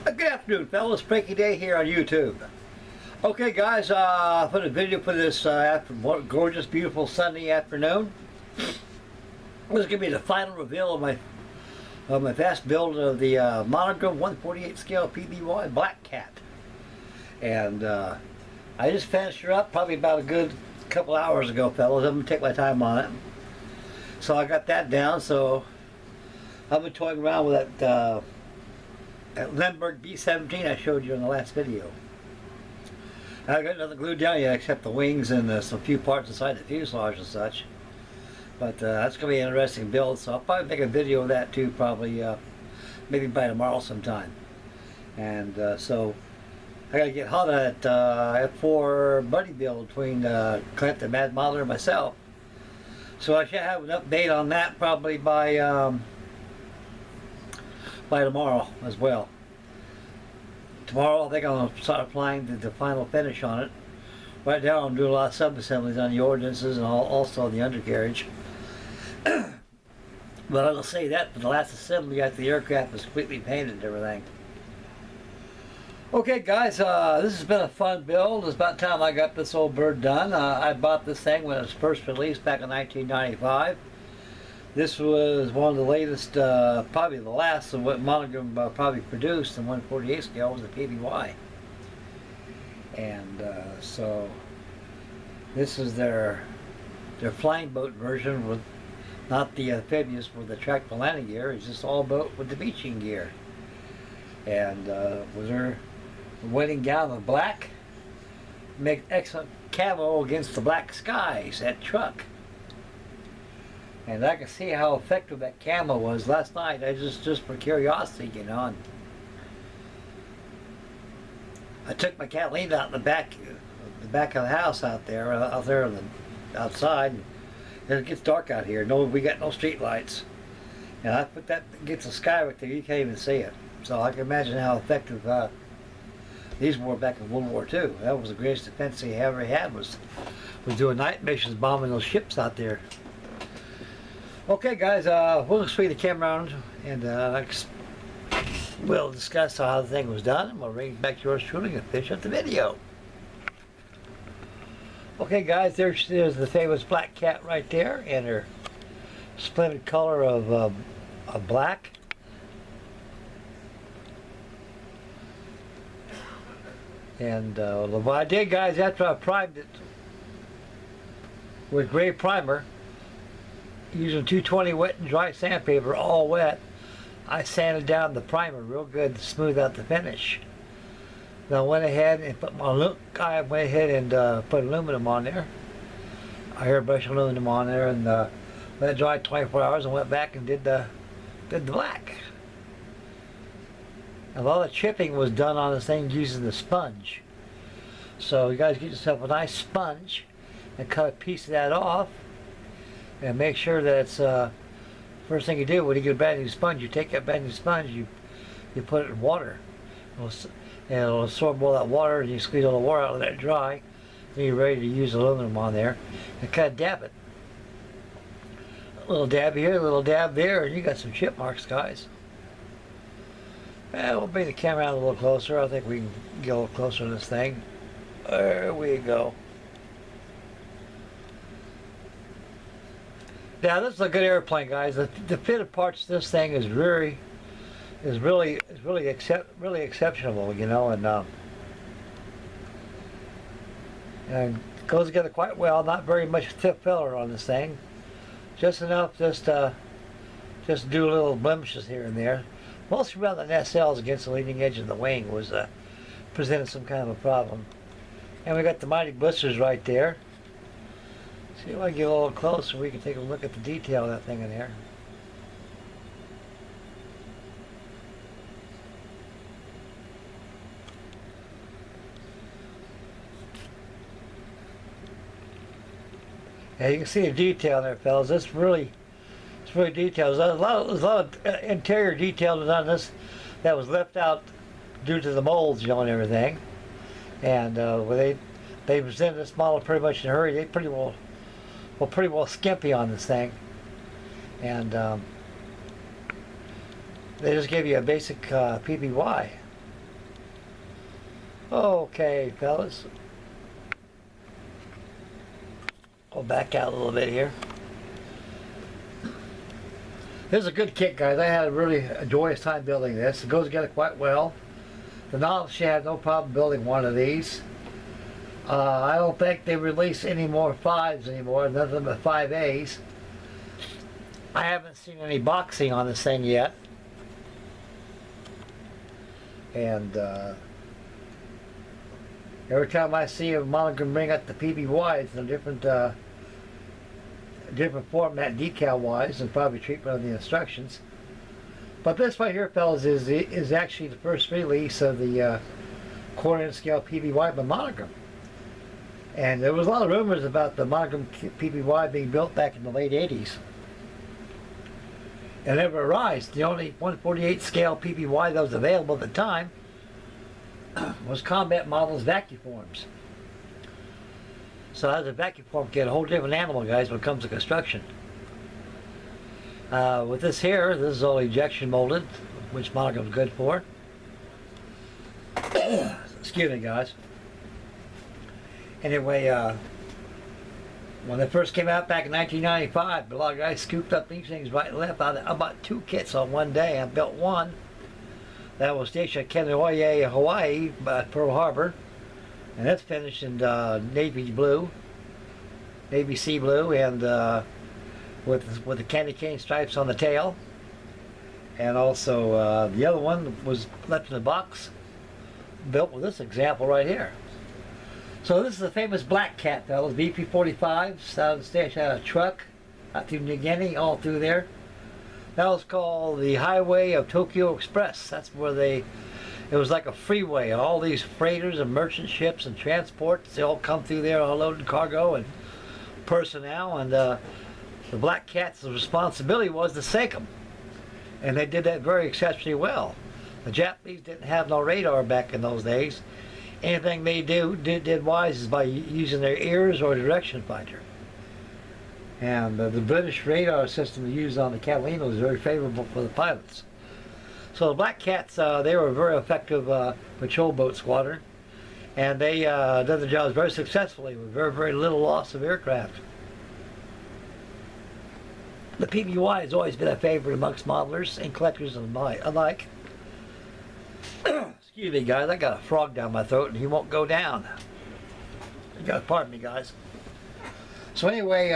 Good afternoon, fellas. Frankie Day here on YouTube. Okay, guys, I put a video for this gorgeous, beautiful Sunday afternoon. This is going to be the final reveal of my fast build of the Monogram 1/48 scale PBY Black Cat. And I just finished her up probably about a good couple hours ago, fellas. I'm going to take my time on it. So I got that down, so I've been toying around with that Lemberg B-17 I showed you in the last video. I got nothing glued down yet except the wings and some few parts inside the fuselage and such. But that's going to be an interesting build, so I'll probably make a video of that too, probably maybe by tomorrow sometime. And so I got to get hot at F4 buddy build between Clint, the Mad Modeler, and myself. So I should have an update on that probably by tomorrow as well. Tomorrow I think I'm going to start applying the final finish on it. Right now I'm doing a lot of sub-assemblies on the ordinances and also the undercarriage. But I will say that for the last assembly after the aircraft was completely painted and everything. Okay guys, this has been a fun build. It's about time I got this old bird done. I bought this thing when it was first released back in 1995. This was one of the latest, probably the last of what Monogram probably produced in 1/48 scale was the PBY. And so this is their flying boat version with not the amphibious with the tractable landing gear. It's just all boat with the beaching gear. And with her wedding gown of black, make excellent camo against the black skies, that truck. And I can see how effective that camo was last night. I just for curiosity, you know. And I took my Catalina out in the back of the house out there outside. And it gets dark out here. No, we got no street lights. And I put that against the sky right there. You can't even see it. So I can imagine how effective these were back in World War II. That was the greatest defense they ever had. Was doing night missions, bombing those ships out there. Okay guys, we'll swing the camera around and we'll discuss how the thing was done, and we'll bring it back to yours truly and finish up the video. Okay guys, there's the famous Black Cat right there in her splendid color of black. And what I did, guys, after I primed it with gray primer, using 220 wet and dry sandpaper, all wet, I sanded down the primer real good to smooth out the finish. Then I went ahead and put put aluminum on there. I airbrushed aluminum on there and let it dry 24 hours and went back and did the black. And all the chipping was done on this thing using the sponge. So you guys get yourself a nice sponge and cut a piece of that off. And make sure that it's first thing you do when you get a brand new sponge, you take that brand new sponge, you put it in water, and it'll absorb all that water, and you squeeze all the water out, let it dry. Then you're ready to use aluminum on there and kind of dab it. A little dab here, a little dab there, and you got some chip marks, guys. And we'll bring the camera out a little closer. I think we can get a little closer to this thing. There we go. Now this is a good airplane, guys. The fitted parts of this thing is really exceptional, you know, and goes together quite well. Not very much tip filler on this thing, just enough just do little blemishes here and there. Mostly around the nacelles against the leading edge of the wing was presented some kind of a problem. And we got the mighty blisters right there. See if I can get a little closer, we can take a look at the detail of that thing in there. Yeah, you can see the detail there, fellas. It's really detailed. There's a lot of interior detail on this that was left out due to the molds, you know, and everything. And when they presented this model pretty much in a hurry, they pretty well skimpy on this thing. And they just gave you a basic PBY. Okay, fellas. Go back out a little bit here. This is a good kit, guys. I had a really joyous time building this. It goes together quite well. The novice had no problem building one of these. I don't think they release any more 5s anymore, nothing but 5As. I haven't seen any boxing on this thing yet. And every time I see a Monogram bring up the PBY, it's in a different format decal-wise and probably treatment of the instructions. But this right here, fellas, is actually the first release of the quarter-inch scale PBY by Monogram. And there was a lot of rumors about the Monogram PBY being built back in the late 80s. It never arrived. The only 1/48 scale PBY that was available at the time was Combat Models vacuum forms. So as a vacuum form kit, a whole different animal, guys, when it comes to construction. With this here, this is all ejection molded, which Monogram's good for. Excuse me, guys. Anyway, when they first came out back in 1995, a lot of guys scooped up these things right and left. I bought 2 kits on one day. I built one that was stationed at Kaneohe, Hawaii, by Pearl Harbor, and that's finished in navy blue, navy sea blue, and with the candy cane stripes on the tail. And also the other one was left in the box, built with this example right here. So this is the famous Black Cat, fellas, BP-45, stashed out of a truck, out through New Guinea, all through there. That was called the Highway of Tokyo Express. That's where it was like a freeway. All these freighters and merchant ships and transports, they all come through there, all loaded cargo and personnel. And the Black Cat's responsibility was to sink them. And they did that very exceptionally well. The Japanese didn't have no radar back in those days. Anything they did wise is by using their ears or a direction finder. And the British radar system used on the Catalina was very favorable for the pilots. So the Black Cats, they were a very effective patrol boat squadron, and they did the jobs very successfully with very, very little loss of aircraft. The PBY has always been a favorite amongst modelers and collectors alike. Excuse me, guys, I got a frog down my throat and he won't go down. You gotta pardon me, guys. So anyway,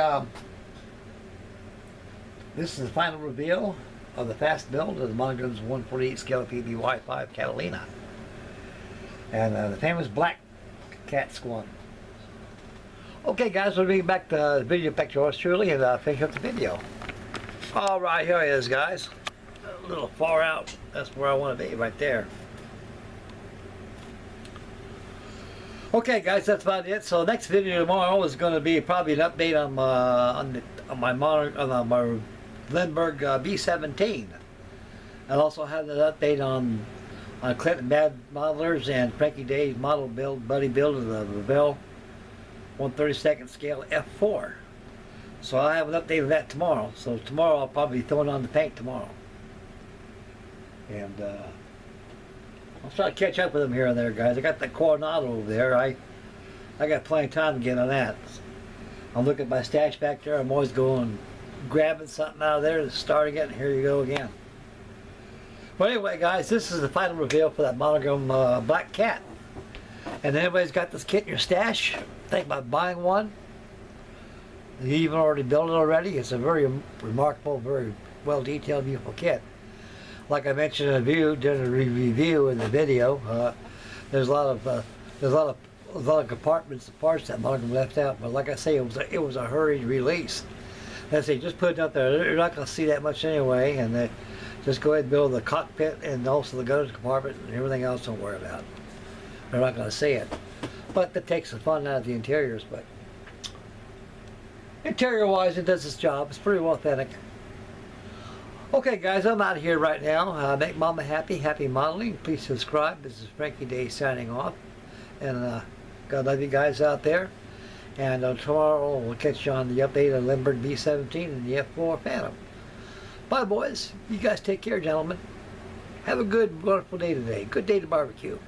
this is the final reveal of the fast build of the Monogram's 1/48 scale PBY-5 Catalina. And the famous Black Cat squad. Okay, guys, we'll bring back the video back to yours truly and finish up the video. Alright, here it is, guys. A little far out. That's where I want to be, right there. Okay, guys, that's about it. So next video tomorrow is going to be probably an update on my Lindbergh B-17. I'll also have an update on Clinton Bad Modelers and Frankie Day's model build, buddy build of the Revell 1/32 scale F4. So I'll have an update of that tomorrow. So tomorrow I'll probably be throwing on the paint tomorrow. And I'll try to catch up with them here and there, guys. I got that Coronado over there. I got plenty of time to get on that. I'll look at my stash back there. I'm always going, grabbing something out of there, starting it, and here you go again. But anyway, guys, this is the final reveal for that Monogram Black Cat. And anybody's got this kit in your stash, think about buying one. You even already built it already. It's a very remarkable, very well detailed, beautiful kit. Like I mentioned in during the review in the video, there's a lot of compartments and parts that Monogram left out. But like I say, it was a hurried release. Let's say, just put it out there. You're not going to see that much anyway, and just go ahead and build the cockpit and also the gunners compartment and everything else. Don't worry about. They're not going to see it. But that takes the fun out of the interiors. But interior-wise, it does its job. It's pretty well authentic. Okay, guys, I'm out of here right now. Make Mama happy, happy modeling. Please subscribe. This is Frankie Day signing off. And God love you guys out there. And tomorrow we'll catch you on the update on Lindbergh B-17 and the F4 Phantom. Bye, boys. You guys take care, gentlemen. Have a good, wonderful day today. Good day to barbecue.